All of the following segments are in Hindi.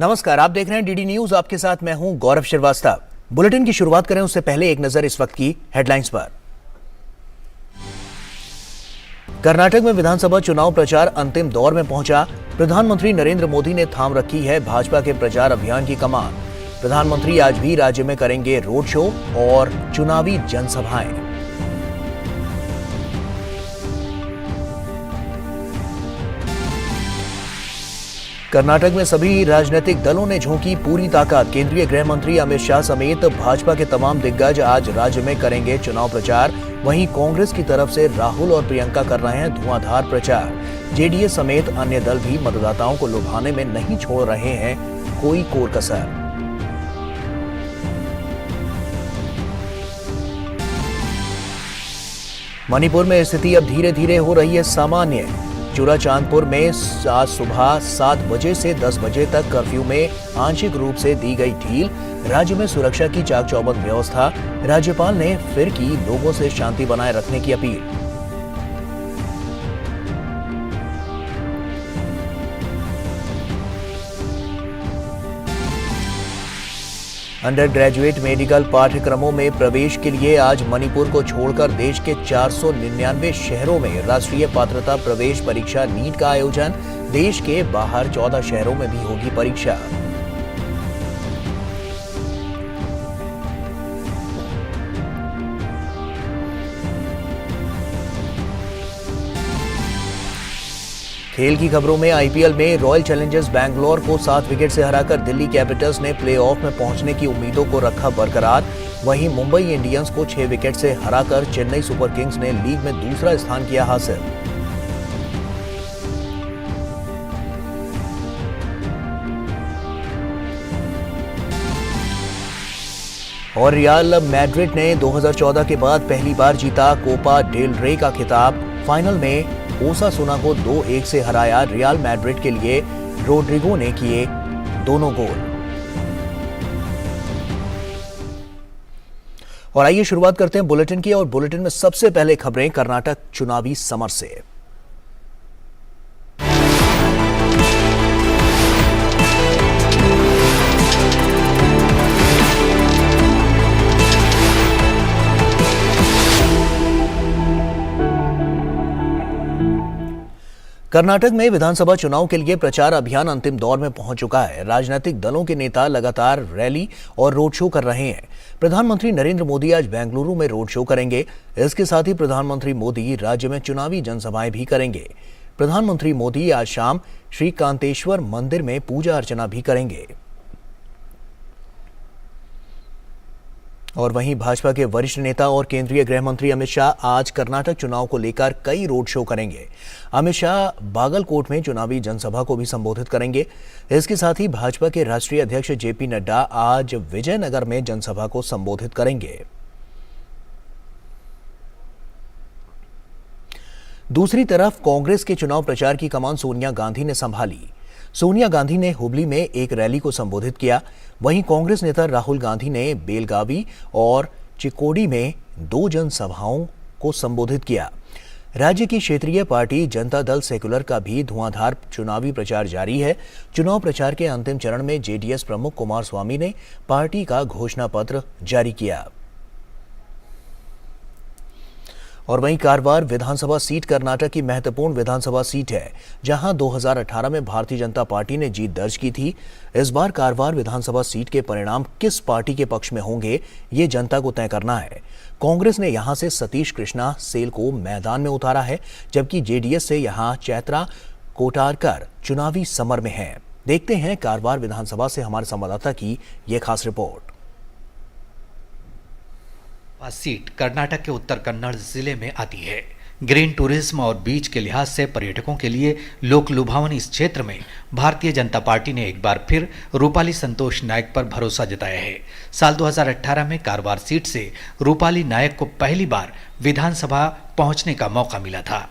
नमस्कार, आप देख रहे हैं डीडी न्यूज। आपके साथ मैं हूं गौरव श्रीवास्तव। बुलेटिन की शुरुआत करें उससे पहले एक नजर इस वक्त की हेडलाइंस पर। कर्नाटक में विधानसभा चुनाव प्रचार अंतिम दौर में पहुंचा। प्रधानमंत्री नरेंद्र मोदी ने थाम रखी है भाजपा के प्रचार अभियान की कमान। प्रधानमंत्री आज भी राज्य में करेंगे रोड शो और चुनावी जनसभाएं। कर्नाटक में सभी राजनीतिक दलों ने झोंकी पूरी ताकत। केंद्रीय गृह मंत्री अमित शाह समेत भाजपा के तमाम दिग्गज आज राज्य में करेंगे चुनाव प्रचार। वहीं कांग्रेस की तरफ से राहुल और प्रियंका कर रहे हैं धुआंधार प्रचार। जेडीएस समेत अन्य दल भी मतदाताओं को लुभाने में नहीं छोड़ रहे हैं कोई कोर कसर। मणिपुर में स्थिति अब धीरे धीरे हो रही है सामान्य। चूड़ाचांदपुर में आज सुबह 7 बजे से 10 बजे तक कर्फ्यू में आंशिक रूप से दी गई ढील। राज्य में सुरक्षा की चाक चौबंद व्यवस्था। राज्यपाल ने फिर की लोगों से शांति बनाए रखने की अपील। अंडर ग्रेजुएट मेडिकल पाठ्यक्रमों में प्रवेश के लिए आज मणिपुर को छोड़कर देश के 499 शहरों में राष्ट्रीय पात्रता प्रवेश परीक्षा नीट का आयोजन। देश के बाहर 14 शहरों में भी होगी परीक्षा। खेल की खबरों में आईपीएल में रॉयल चैलेंजर्स बैंगलोर को 7 विकेट से हराकर दिल्ली कैपिटल्स ने प्लेऑफ में पहुंचने की उम्मीदों को रखा बरकरार। वहीं मुंबई इंडियंस को 6 विकेट से हराकर चेन्नई सुपर किंग्स ने लीग में दूसरा स्थान किया हासिल। और रियल मैड्रिड ने 2014 के बाद पहली बार जीता कोपा डेल रे का खिताब। फाइनल में ओसासुना को 2-1 से हराया। रियल मैड्रिड के लिए रोड्रिगो ने किए दोनों गोल। और आइए शुरुआत करते हैं बुलेटिन की। और बुलेटिन में सबसे पहले खबरें कर्नाटक चुनावी समर से। कर्नाटक में विधानसभा चुनाव के लिए प्रचार अभियान अंतिम दौर में पहुंच चुका है। राजनीतिक दलों के नेता लगातार रैली और रोड शो कर रहे हैं। प्रधानमंत्री नरेंद्र मोदी आज बेंगलुरु में रोड शो करेंगे। इसके साथ ही प्रधानमंत्री मोदी राज्य में चुनावी जनसभाएं भी करेंगे। प्रधानमंत्री मोदी आज शाम श्री कांतेश्वर मंदिर में पूजा अर्चना भी करेंगे। और वहीं भाजपा के वरिष्ठ नेता और केंद्रीय गृह मंत्री अमित शाह आज कर्नाटक चुनाव को लेकर कई रोड शो करेंगे। अमित शाह बागलकोट में चुनावी जनसभा को भी संबोधित करेंगे। इसके साथ ही भाजपा के राष्ट्रीय अध्यक्ष जेपी नड्डा आज विजयनगर में जनसभा को संबोधित करेंगे। दूसरी तरफ कांग्रेस के चुनाव प्रचार की कमान सोनिया गांधी ने संभाली। सोनिया गांधी ने हुबली में एक रैली को संबोधित किया। वहीं कांग्रेस नेता राहुल गांधी ने बेलगावी और चिकोडी में 2 जनसभाओं को संबोधित किया। राज्य की क्षेत्रीय पार्टी जनता दल सेकुलर का भी धुआंधार चुनावी प्रचार जारी है। चुनाव प्रचार के अंतिम चरण में जेडीएस प्रमुख कुमारस्वामी ने पार्टी का घोषणा पत्र जारी किया। और वहीं कारवार विधानसभा सीट कर्नाटक की महत्वपूर्ण विधानसभा सीट है, जहां 2018 में भारतीय जनता पार्टी ने जीत दर्ज की थी। इस बार कारवार विधानसभा सीट के परिणाम किस पार्टी के पक्ष में होंगे, ये जनता को तय करना है। कांग्रेस ने यहां से सतीश कृष्णा सेल को मैदान में उतारा है, जबकि जेडीएस से यहां चैत्रा कोटारकर चुनावी समर में हैं। देखते हैं कारवार विधानसभा से हमारे संवाददाता की ये खास रिपोर्ट। सीट कर्नाटक के उत्तर कन्नड़ जिले में आती है। ग्रीन टूरिज्म और बीच के लिहाज से पर्यटकों के लिए लोक लुभावन इस क्षेत्र में भारतीय जनता पार्टी ने एक बार फिर रूपाली संतोष नायक पर भरोसा जताया है। साल 2018 में कारवार सीट से रूपाली नायक को पहली बार विधानसभा पहुंचने का मौका मिला था।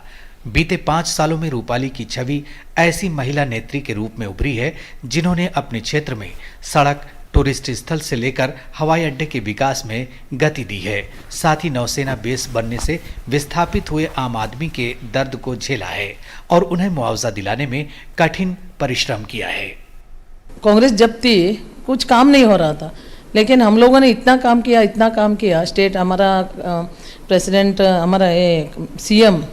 बीते 5 सालों में रूपाली की छवि ऐसी महिला नेत्री के रूप में उभरी है जिन्होंने अपने क्षेत्र में सड़क, टूरिस्ट स्थल से लेकर हवाई अड्डे के विकास में गति दी है। साथ ही नौसेना बेस बनने से विस्थापित हुए आम आदमी के दर्द को झेला है और उन्हें मुआवजा दिलाने में कठिन परिश्रम किया है। कांग्रेस जब थी कुछ काम नहीं हो रहा था, लेकिन हम लोगों ने इतना काम किया। स्टेट हमारा प्रेसिडेंट हमारा CM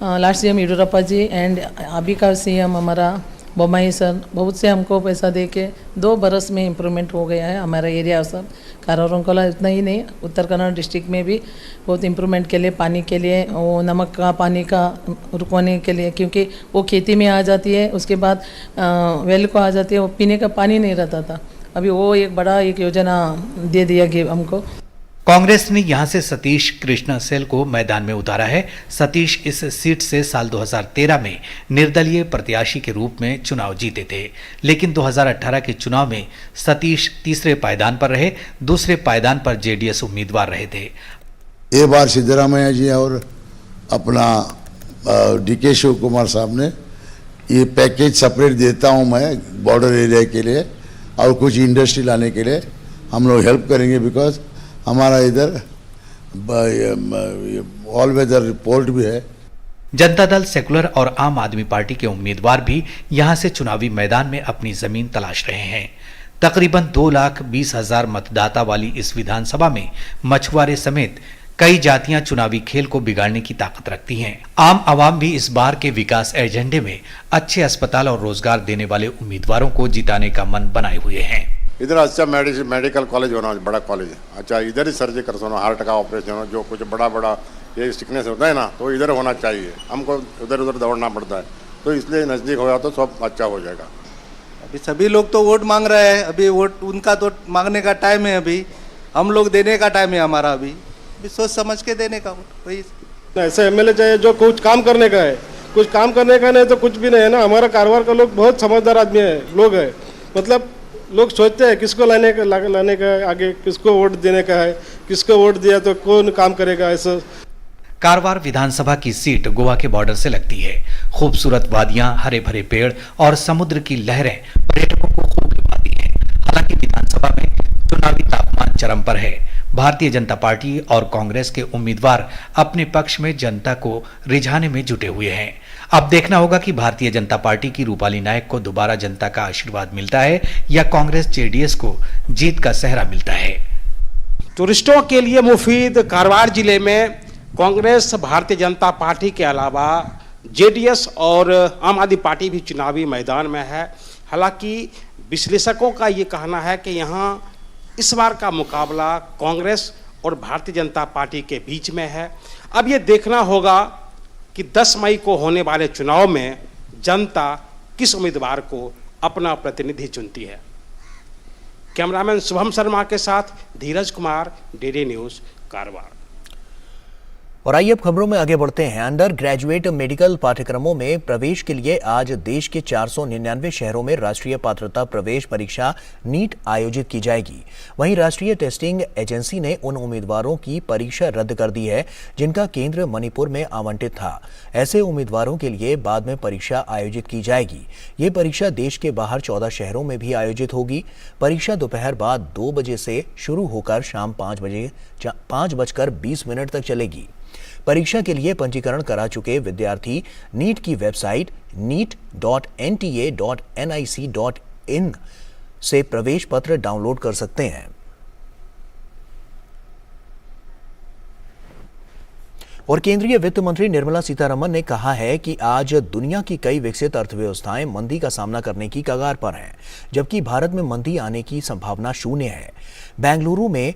last CM Yediyurappa ji and अभी का सीएम हमारा बोम्मई सर बहुत से हमको पैसा दे के 2 बरस में इम्प्रूवमेंट हो गया है हमारा एरिया। सब कारवार इतना ही नहीं, उत्तर कन्नड़ डिस्ट्रिक्ट में भी बहुत इम्प्रूवमेंट के लिए, पानी के लिए, वो नमक का पानी का रुकवाने के लिए, क्योंकि वो खेती में आ जाती है, उसके बाद वेल को आ जाती है, वो पीने का पानी नहीं रहता था। अभी वो एक बड़ा योजना दे दिया गया हमको। कांग्रेस ने यहां से सतीश कृष्णा सेल को मैदान में उतारा है। सतीश इस सीट से साल 2013 में निर्दलीय प्रत्याशी के रूप में चुनाव जीते थे, लेकिन 2018 के चुनाव में सतीश तीसरे पायदान पर रहे, दूसरे पायदान पर जेडीएस उम्मीदवार रहे थे। ये बार सिद्धरामैया जी और अपना डीके शिव कुमार साहब ने ये पैकेज सेपरेट देता हूँ मैं बॉर्डर एरिया के लिए और कुछ इंडस्ट्री लाने के लिए हम लोग हेल्प करेंगे, बिकॉज हमारा इधर ऑल वेदर पोर्ट भी है। जनता दल, सेकुलर और आम आदमी पार्टी के उम्मीदवार भी यहां से चुनावी मैदान में अपनी जमीन तलाश रहे हैं। तकरीबन 2,20,000 मतदाता वाली इस विधानसभा में मछुआरे समेत कई जातियां चुनावी खेल को बिगाड़ने की ताकत रखती हैं। आम आवाम भी इस बार के विकास एजेंडे में अच्छे अस्पताल और रोजगार देने वाले उम्मीदवारों को जिताने का मन बनाए हुए हैं। इधर अच्छा मेडिकल कॉलेज होना, बड़ा कॉलेज अच्छा, इधर ही सर्जरी कर होना, हार्ट का ऑपरेशन हो, जो कुछ बड़ा ये सिकनेस होता है ना, तो इधर होना चाहिए। हमको उधर उधर दौड़ना पड़ता है, तो इसलिए नज़दीक हो जाए तो सब अच्छा हो जाएगा। अभी सभी लोग तो वोट मांग रहे हैं, अभी वोट उनका तो मांगने का टाइम है, अभी हम लोग देने का टाइम है हमारा। अभी सोच समझ के देने का वोट। वही ऐसे एमएलए चाहिए जो कुछ काम करने का है, कुछ काम करने का नहीं तो कुछ भी नहीं है ना। हमारा कारवार का लोग बहुत समझदार आदमी है, लोग है, मतलब लोग सोचते हैं किसको लाने का आगे, किसको वोट देने का है, किसको वोट दिया तो कौन काम करेगा। ऐसा कारवार विधानसभा की सीट गोवा के बॉर्डर से लगती है। खूबसूरत वादियां, हरे भरे पेड़ और समुद्र की लहरें पर्यटकों को खूब लुभाती हैं। हालांकि विधानसभा में चुनावी तापमान चरम पर है। भारतीय जनता पार्टी और कांग्रेस के उम्मीदवार अपने पक्ष में जनता को रिझाने में जुटे हुए हैं। अब देखना होगा कि भारतीय जनता पार्टी की रूपाली नायक को दोबारा जनता का आशीर्वाद मिलता है या कांग्रेस जेडीएस को जीत का सेहरा मिलता है। टूरिस्टों के लिए मुफीद कारवार जिले में कांग्रेस, भारतीय जनता पार्टी के अलावा जेडीएस और आम आदमी पार्टी भी चुनावी मैदान में है। हालांकि विश्लेषकों का ये कहना है कि यहाँ इस बार का मुकाबला कांग्रेस और भारतीय जनता पार्टी के बीच में है। अब ये देखना होगा कि 10 मई को होने वाले चुनाव में जनता किस उम्मीदवार को अपना प्रतिनिधि चुनती है। कैमरामैन शुभम शर्मा के साथ धीरज कुमार, डीडी न्यूज़, कारवार। और आइए अब खबरों में आगे बढ़ते हैं। अंडर ग्रेजुएट मेडिकल पाठ्यक्रमों में प्रवेश के लिए आज देश के 499 शहरों में राष्ट्रीय पात्रता प्रवेश परीक्षा नीट आयोजित की जाएगी। वहीं राष्ट्रीय टेस्टिंग एजेंसी ने उन उम्मीदवारों की परीक्षा रद्द कर दी है जिनका केंद्र मणिपुर में आवंटित था। ऐसे उम्मीदवारों के लिए बाद में परीक्षा आयोजित की जाएगी। ये परीक्षा देश के बाहर 14 शहरों में भी आयोजित होगी। परीक्षा दोपहर बाद 2 बजे से शुरू होकर शाम 5:20 तक चलेगी। परीक्षा के लिए पंजीकरण करा चुके विद्यार्थी नीट की वेबसाइट neet.nta.nic.in से प्रवेश पत्र डाउनलोड कर सकते हैं। और केंद्रीय वित्त मंत्री निर्मला सीतारमण ने कहा है कि आज दुनिया की कई विकसित अर्थव्यवस्थाएं मंदी का सामना करने की कगार पर हैं, जबकि भारत में मंदी आने की संभावना शून्य है। बेंगलुरु में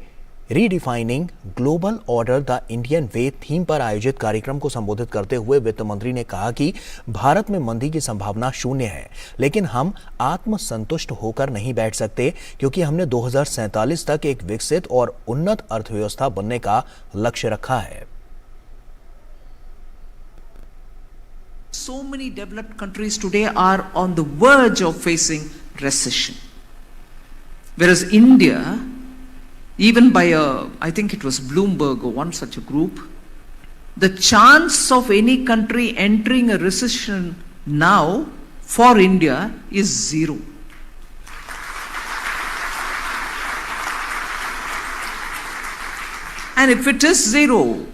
redefining global order the Indian way theme पर आयोजित कार्यक्रम को संबोधित करते हुए वित्त मंत्री ने कहा कि भारत में मंदी की संभावना शून्य है, लेकिन हम आत्मसंतुष्ट होकर नहीं बैठ सकते क्योंकि हमने 2047 तक एक विकसित और उन्नत अर्थव्यवस्था बनने का लक्ष्य रखा है। So many developed countries today are on the verge of facing recession, whereas India, even by I think it was Bloomberg or one such a group, the chance of any country entering a recession now for India is 0. And if it is 0,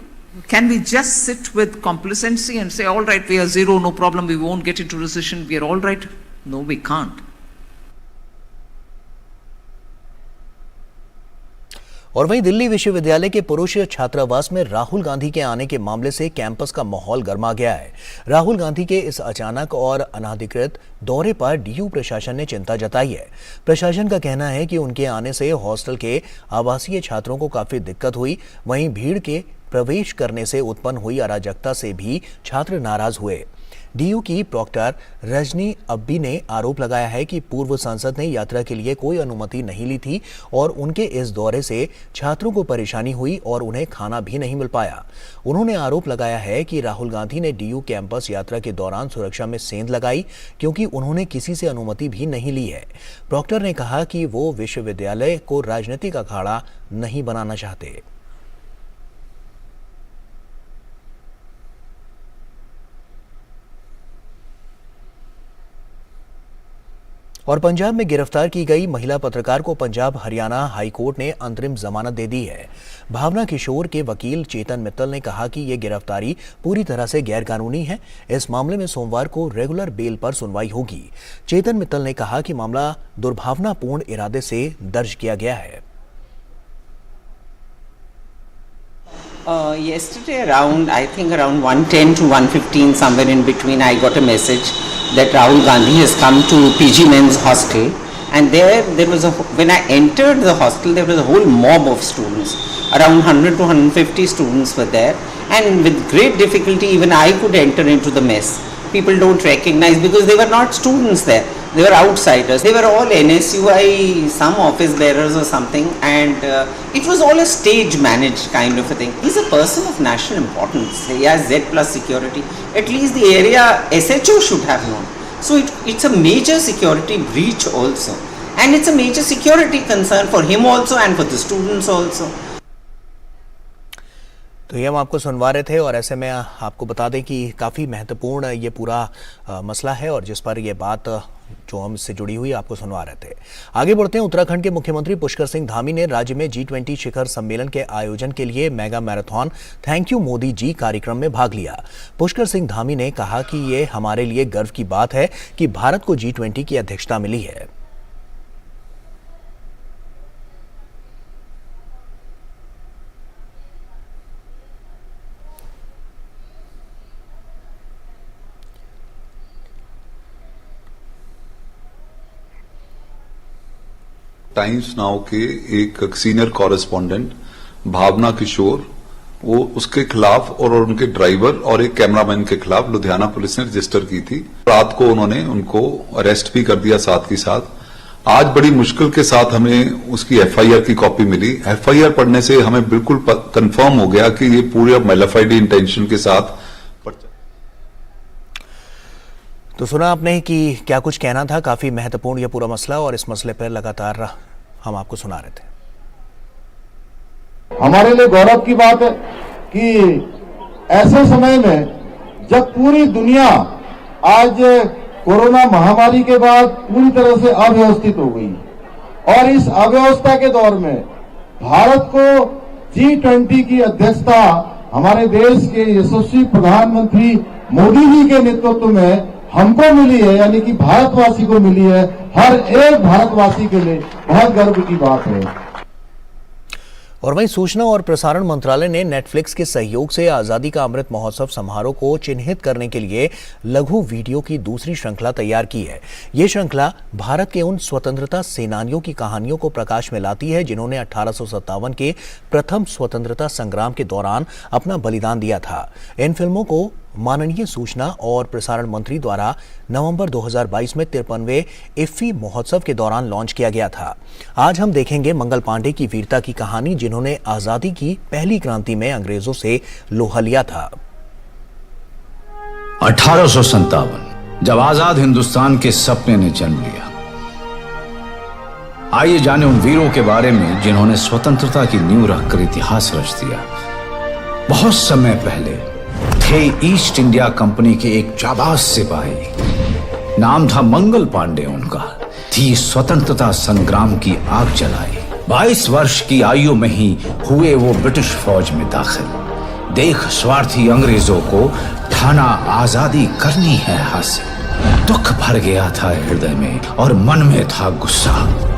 can we just sit with complacency and say, all right, we are 0, no problem, we won't get into recession, we are all right? No, we can't. और वहीं दिल्ली विश्वविद्यालय के पुरुष छात्रावास में राहुल गांधी के आने के मामले से कैंपस का माहौल गर्मा गया है। राहुल गांधी के इस अचानक और अनाधिकृत दौरे पर डीयू प्रशासन ने चिंता जताई है। प्रशासन का कहना है कि उनके आने से हॉस्टल के आवासीय छात्रों को काफी दिक्कत हुई। वहीं भीड़ के प्रवेश करने से उत्पन्न हुई अराजकता से भी छात्र नाराज हुए। डीयू की प्रॉक्टर रजनी अब्बी ने आरोप लगाया है कि पूर्व सांसद ने यात्रा के लिए कोई अनुमति नहीं ली थी और उनके इस दौरे से छात्रों को परेशानी हुई और उन्हें खाना भी नहीं मिल पाया। उन्होंने आरोप लगाया है कि राहुल गांधी ने डीयू कैंपस यात्रा के दौरान सुरक्षा में सेंध लगाई क्योंकि उन्होंने किसी से अनुमति भी नहीं ली है। प्रॉक्टर ने कहा कि वो विश्वविद्यालय को राजनीतिक अखाड़ा नहीं बनाना चाहते। और पंजाब में गिरफ्तार की गई महिला पत्रकार को पंजाब हरियाणा हाई कोर्ट ने अंतरिम जमानत दे दी है। भावना किशोर के वकील चेतन मित्तल ने कहा कि ये गिरफ्तारी पूरी तरह से गैरकानूनी है। इस मामले में सोमवार को रेगुलर बेल पर सुनवाई होगी। चेतन मित्तल ने कहा कि मामला दुर्भावनापूर्ण इरादे से दर्ज किया गया है। Yesterday around 1:10 to 1:15 somewhere in between, I got a message that Rahul Gandhi has come to PG Men's Hostel, and there was when I entered the hostel there was a whole mob of students, around 100 to 150 students were there, and with great difficulty even I could enter into the mess. People don't recognize because they were not students there. They were outsiders. They were all NSUI, some office bearers or something, and it was all a stage managed kind of a thing. He's a person of national importance. He has Z+ security. At least the area SHO should have known. So it's a major security breach also. And it's a major security concern for him also and for the students also. तो ये हम आपको सुनवा रहे थे और ऐसे में आपको बता दें कि काफ़ी महत्वपूर्ण ये पूरा मसला है और जिस पर ये बात जो हम इससे जुड़ी हुई आपको सुनवा रहे थे। आगे बढ़ते हैं। उत्तराखंड के मुख्यमंत्री पुष्कर सिंह धामी ने राज्य में G20 शिखर सम्मेलन के आयोजन के लिए mega marathon thank you Modi ji कार्यक्रम में भाग लिया। पुष्कर सिंह धामी ने कहा कि ये हमारे लिए गर्व की बात है कि भारत को G20 की अध्यक्षता मिली है। टाइम्स नाउ के एक सीनियर कॉरेस्पॉन्डेंट भावना किशोर, वो उसके खिलाफ और उनके ड्राइवर और एक कैमरामैन के खिलाफ लुधियाना पुलिस ने रजिस्टर की थी। रात को उन्होंने उनको अरेस्ट भी कर दिया साथ ही साथ। आज बड़ी मुश्किल के साथ हमें उसकी एफआईआर की कॉपी मिली। एफआईआर पढ़ने से हमें बिल्कुल कंफर्म हो गया कि ये पूरे मैलिफाइड इंटेंशन के साथ। तो सुना आपने कि क्या कुछ कहना था। काफी महत्वपूर्ण यह पूरा मसला और इस मसले पर लगातार हम आपको सुना रहे थे। हमारे लिए गौरव की बात है कि ऐसे समय में जब पूरी दुनिया आज कोरोना महामारी के बाद पूरी तरह से अव्यवस्थित हो गई और इस अव्यवस्था के दौर में भारत को G20 की अध्यक्षता हमारे देश के यशस्वी प्रधानमंत्री मोदी जी के नेतृत्व में हमको मिली है, यानी कि भारतवासी को मिली है। हर एक भारतवासी के लिए बहुत गर्व की बात है। और वहीं सूचना और प्रसारण मंत्रालय ने नेटफ्लिक्स के सहयोग से आजादी का अमृत महोत्सव समारोह को चिन्हित करने के लिए लघु वीडियो की दूसरी श्रृंखला तैयार की है। ये श्रृंखला भारत के उन स्वतंत्रता सेनानियों की कहानियों को प्रकाश में लाती है जिन्होंने 1857 के प्रथम स्वतंत्रता संग्राम के दौरान अपना बलिदान दिया था। इन फिल्मों को माननीय सूचना और प्रसारण मंत्री द्वारा नवंबर 2022 में 53वें इफ्फी महोत्सव के दौरान लॉन्च किया गया था। आज हम देखेंगे मंगल पांडे की वीरता की कहानी, जिन्होंने आजादी की पहली क्रांति में अंग्रेजों से लोहा लिया था। 1857 जब आजाद हिंदुस्तान के सपने ने जन्म लिया। आइए जाने उन वीरों के बारे में जिन्होंने स्वतंत्रता की नींव रखकर इतिहास रच दिया। बहुत समय पहले थे ईस्ट इंडिया कंपनी के एक जाबाज सिपाही, नाम था मंगल पांडे उनका। थी स्वतंत्रता संग्राम की आग जलाई। 22 वर्ष की आयु में ही हुए वो ब्रिटिश फौज में दाखिल। देख स्वार्थी अंग्रेजों को ठाना आजादी करनी है हासिल। दुख भर गया था हृदय में और मन में था गुस्सा।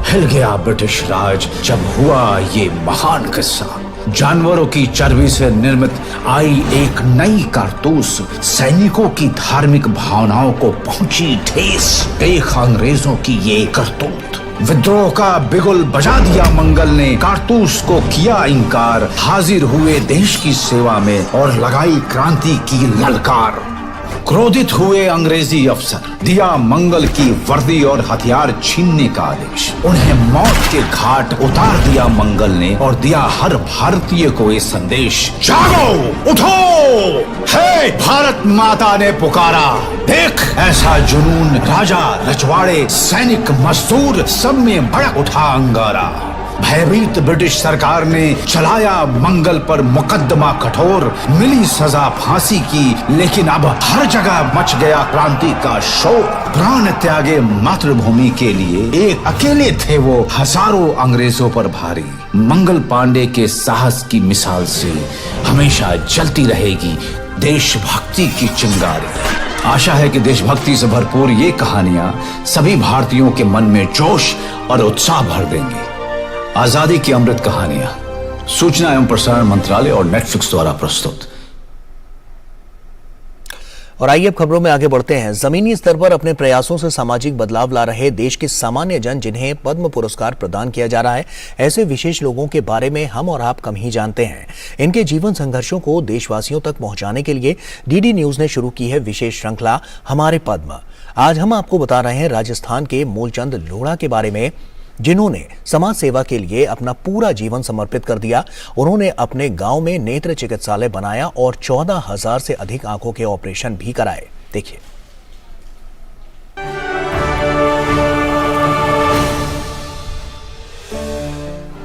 हिल गया ब्रिटिश राज जब हुआ ये महान किस्सा। जानवरों की चर्बी से निर्मित आई एक नई कारतूस सैनिकों की धार्मिक भावनाओं को पहुंची ठेस। देख अंग्रेजों की ये करतूत। विद्रोह का बिगुल बजा दिया मंगल ने, कारतूस को किया इनकार। हाजिर हुए देश की सेवा में और लगाई क्रांति की ललकार। क्रोधित हुए अंग्रेजी अफसर, दिया मंगल की वर्दी और हथियार छीनने का आदेश। उन्हें मौत के घाट उतार दिया मंगल ने और दिया हर भारतीय को ये संदेश, जागो, उठो, हे भारत माता ने पुकारा। देख ऐसा जुनून, राजा, रजवाड़े, सैनिक, मजदूर सब में भड़क उठा अंगारा। भयभीत ब्रिटिश सरकार ने चलाया मंगल पर मुकदमा कठोर। मिली सजा फांसी की, लेकिन अब हर जगह मच गया क्रांति का शोर। प्राण त्यागे मातृभूमि के लिए, एक अकेले थे वो हजारों अंग्रेजों पर भारी। मंगल पांडे के साहस की मिसाल से हमेशा जलती रहेगी देशभक्ति की चिंगारी। आशा है कि देशभक्ति से भरपूर ये कहानियां सभी भारतीयों के मन में जोश और उत्साह भर देंगी। आजादी की अमृत कहानियां, सूचना एवं प्रसारण मंत्रालय और नेटफ्लिक्स द्वारा प्रस्तुत। और आइए अब खबरों में आगे बढ़ते हैं। जमीनी स्तर पर अपने प्रयासों से सामाजिक बदलाव ला रहे देश के सामान्य जन, जिन्हें पद्म पुरस्कार प्रदान किया जा रहा है, ऐसे विशेष लोगों के बारे में हम और आप कम ही जानते हैं। इनके जीवन संघर्षों को देशवासियों तक पहुंचाने के लिए डीडी न्यूज ने शुरू की है विशेष श्रृंखला हमारे पद्म। आज हम आपको बता रहे हैं राजस्थान के मूलचंद लोढ़ा के बारे में, जिन्होंने समाज सेवा के लिए अपना पूरा जीवन समर्पित कर दिया। उन्होंने अपने गांव में नेत्र चिकित्सालय बनाया और 14,000 से अधिक आंखों के ऑपरेशन भी कराए। देखिए।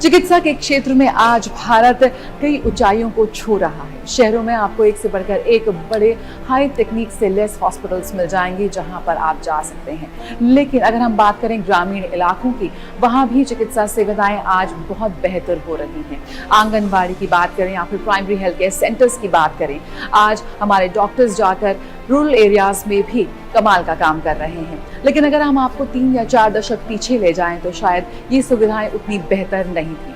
चिकित्सा के क्षेत्र में आज भारत कई ऊंचाइयों को छू रहा है। शहरों में आपको एक से बढ़कर एक बड़े हाई टेक्निक से लेस हॉस्पिटल्स मिल जाएंगे जहां पर आप जा सकते हैं। लेकिन अगर हम बात करें ग्रामीण इलाकों की, वहां भी चिकित्सा सेवाएं आज बहुत बेहतर हो रही हैं। आंगनबाड़ी की बात करें या फिर प्राइमरी हेल्थ केयर सेंटर्स की बात करें, आज हमारे डॉक्टर्स जाकर रूरल एरियाज में भी कमाल का काम कर रहे हैं। लेकिन अगर हम आपको 3 या 4 दशक पीछे ले जाएं तो शायद ये सुविधाएं उतनी बेहतर नहीं थी।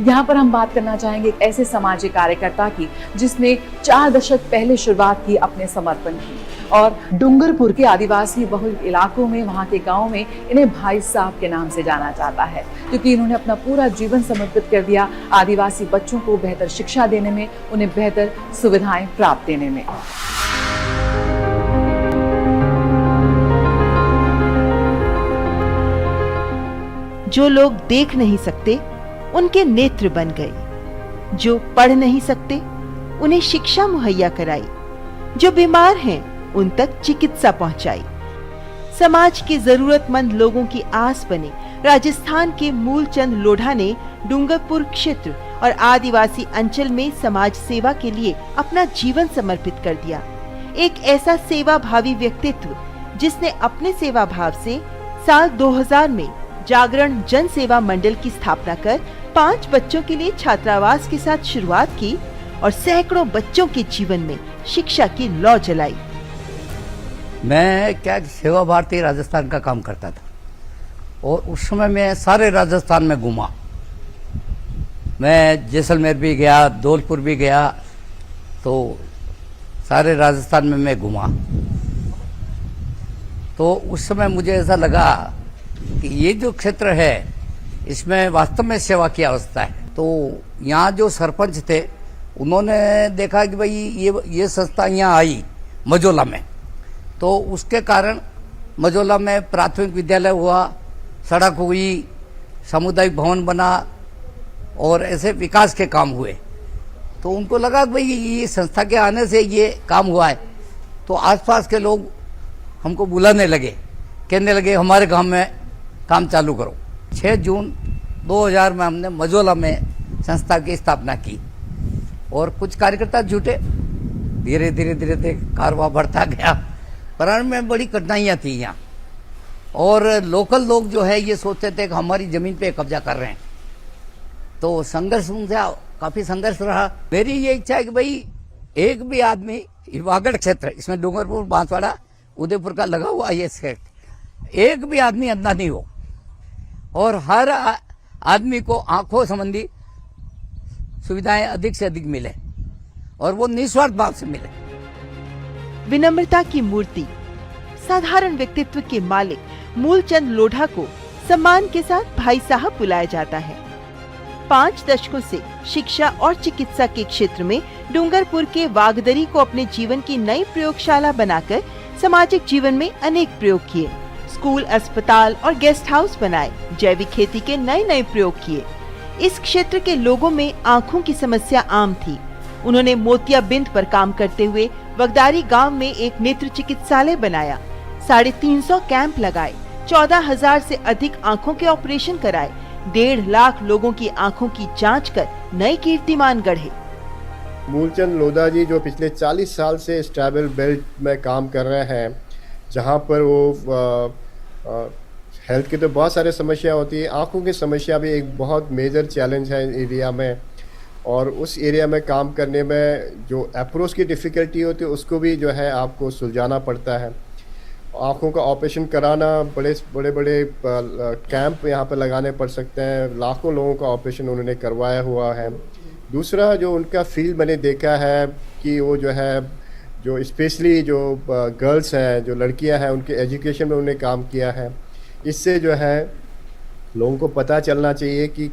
यहाँ पर हम बात करना चाहेंगे एक ऐसे सामाजिक कार्यकर्ता की जिसने 4 दशक पहले शुरुआत की अपने समर्पण की, और डूंगरपुर के आदिवासी बहुल इलाकों में, वहाँ के गाँव में इन्हें भाई साहब के नाम से जाना जाता है, क्योंकि इन्होंने अपना पूरा जीवन समर्पित कर दिया आदिवासी बच्चों को बेहतर शिक्षा देने में, उन्हें बेहतर सुविधाएं प्राप्त देने में। जो लोग देख नहीं सकते उनके नेत्र बन गए, जो पढ़ नहीं सकते उन्हें शिक्षा मुहैया कराई, जो बीमार हैं उन तक चिकित्सा पहुंचाई। समाज के जरूरतमंद लोगों की आस बने राजस्थान के मूलचंद लोढ़ा ने डूंगरपुर क्षेत्र और आदिवासी अंचल में समाज सेवा के लिए अपना जीवन समर्पित कर दिया। एक ऐसा सेवा भावी व्यक्तित्व जिसने अपने सेवा भाव से साल 2000 में जागरण जन सेवा मंडल की स्थापना कर 5 बच्चों के लिए छात्रावास के साथ शुरुआत की और सैकड़ों बच्चों के जीवन में शिक्षा की लौ जलाई। मैं सेवा भारती राजस्थान का काम करता था और उस समय मैं सारे राजस्थान में घूमा। मैं जैसलमेर भी गया, धौलपुर भी गया, तो सारे राजस्थान में मैं घूमा। तो उस समय मुझे ऐसा लगा कि ये जो क्षेत्र है इसमें वास्तव में सेवा की आवश्यकता है। तो यहाँ जो सरपंच थे उन्होंने देखा कि भाई ये संस्था यहाँ आई मझौला में, तो उसके कारण मझौला में प्राथमिक विद्यालय हुआ, सड़क हुई, सामुदायिक भवन बना और ऐसे विकास के काम हुए। तो उनको लगा कि भाई ये संस्था के आने से ये काम हुआ है। तो आसपास के लोग हमको बुलाने लगे, कहने लगे हमारे गांव में काम चालू करो। 6 जून 2000 में हमने मझौला में संस्था की स्थापना की और कुछ कार्यकर्ता जुटे। धीरे धीरे कारवा बढ़ता गया। प्रारंभ में बड़ी कठिनाइयाँ थी यहाँ, और लोकल लोग जो है ये सोचते थे कि हमारी जमीन पे कब्जा कर रहे हैं। तो संघर्ष उनसे काफ़ी संघर्ष रहा। मेरी ये इच्छा है कि भाई एक भी आदमी वागड़ क्षेत्र, इसमें डूंगरपुर, बांसवाड़ा उदयपुर का लगा हुआ ये सेट, एक भी आदमी अंधा नहीं हो और हर आदमी को आंखों संबंधी सुविधाएं अधिक से अधिक मिले और वो निस्वार्थ भाव से मिले। विनम्रता की मूर्ति, साधारण व्यक्तित्व के मालिक मूलचंद लोढ़ा को सम्मान के साथ भाई साहब बुलाया जाता है। 5 दशकों से शिक्षा और चिकित्सा के क्षेत्र में डूंगरपुर के वागदरी को अपने जीवन की नई प्रयोगशाला बनाकर सामाजिक जीवन में अनेक प्रयोग किए। स्कूल, अस्पताल और गेस्ट हाउस बनाए, जैविक खेती के नए प्रयोग किए। इस क्षेत्र के लोगों में आंखों की समस्या आम थी। उन्होंने मोतियाबिंद पर काम करते हुए वगदारी गांव में एक नेत्र चिकित्सालय बनाया, 350 कैंप लगाए, 14,000 से अधिक आंखों के ऑपरेशन कराए, 1.5 लाख लोगों की आंखों की जांच कर नए कीर्तिमान गढ़े। मूलचंद लोढ़ा जी जो पिछले 40 साल से इस ट्राइबल बेल्ट में काम कर रहे हैं, जहां पर वो हेल्थ की तो बहुत सारी समस्या होती है, आंखों की समस्या भी एक बहुत मेजर चैलेंज है एरिया में, और उस एरिया में काम करने में जो अप्रोच की डिफ़िकल्टी होती है उसको भी जो है आपको सुलझाना पड़ता है। आँखों का ऑपरेशन कराना, बड़े कैंप यहाँ पर लगाने पड़ सकते हैं, लाखों लोगों का ऑपरेशन उन्होंने करवाया हुआ है। दूसरा जो उनका फील्ड मैंने देखा है कि वो जो स्पेशली जो गर्ल्स हैं, जो लड़कियां हैं, उनके एजुकेशन में उन्होंने काम किया है। इससे जो है लोगों को पता चलना चाहिए कि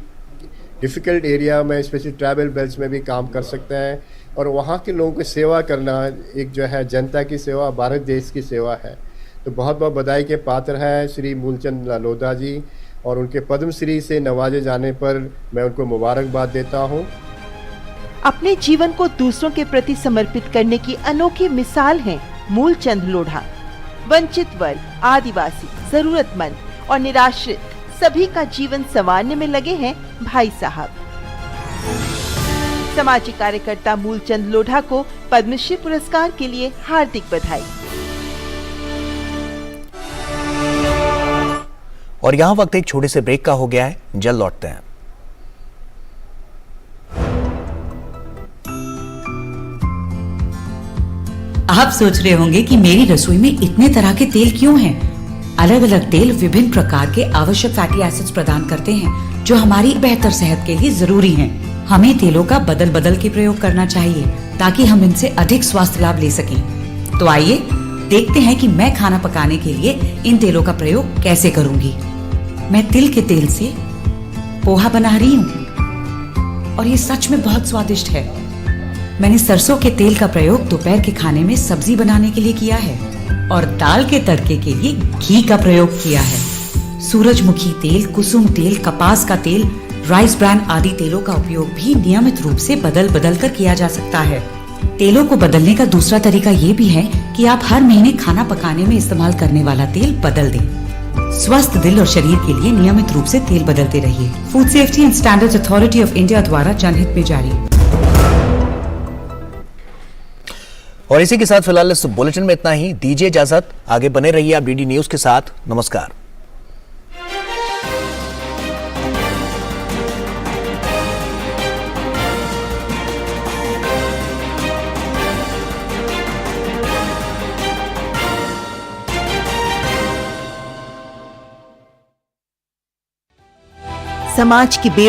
डिफ़िकल्ट एरिया में, स्पेशली ट्राइबल बेल्ट्स में भी काम कर सकते हैं और वहाँ के लोगों की सेवा करना एक जो है जनता की सेवा, भारत देश की सेवा है। तो बहुत बहुत बधाई के पात्र हैं श्री मूलचंद लोढ़ा जी, और उनके पद्मश्री से नवाजे जाने पर मैं उनको मुबारकबाद देता हूँ। अपने जीवन को दूसरों के प्रति समर्पित करने की अनोखी मिसाल हैं मूलचंद लोढ़ा। वंचित वर्ग, आदिवासी, जरूरतमंद और निराश्रित सभी का जीवन संवारने में लगे हैं भाई साहब। सामाजिक कार्यकर्ता मूलचंद लोढ़ा को पद्मश्री पुरस्कार के लिए हार्दिक बधाई। और यहाँ वक्त एक छोटे से ब्रेक का हो गया है, जल्द लौटते हैं। आप सोच रहे होंगे कि मेरी रसोई में इतने तरह के तेल क्यों हैं? अलग अलग तेल विभिन्न प्रकार के आवश्यक फैटी एसिड्स प्रदान करते हैं जो हमारी बेहतर सेहत के लिए जरूरी हैं। हमें तेलों का बदल बदल के प्रयोग करना चाहिए ताकि हम इनसे अधिक स्वास्थ्य लाभ ले सकें। तो आइए देखते हैं कि मैं खाना पकाने के लिए इन तेलों का प्रयोग कैसे करूंगी। मैं तिल के तेल से पोहा बना रही हूँ और ये सच में बहुत स्वादिष्ट है। मैंने सरसों के तेल का प्रयोग दोपहर के खाने में सब्जी बनाने के लिए किया है और दाल के तड़के के लिए घी का प्रयोग किया है। सूरजमुखी तेल, कुसुम तेल, कपास का तेल, राइस ब्रान आदि तेलों का उपयोग भी नियमित रूप से बदल बदल कर किया जा सकता है। तेलों को बदलने का दूसरा तरीका ये भी है कि आप हर महीने खाना पकाने में इस्तेमाल करने वाला तेल बदल दें। स्वस्थ दिल और शरीर के लिए नियमित रूप से तेल बदलते रहिए। Food safety and standards authority of India द्वारा जनहित में जारी। और इसी के साथ फिलहाल इस बुलेटिन में इतना ही। दीजिए इजाजत, आगे बने रहिए आप डीडी न्यूज के साथ। नमस्कार। समाज की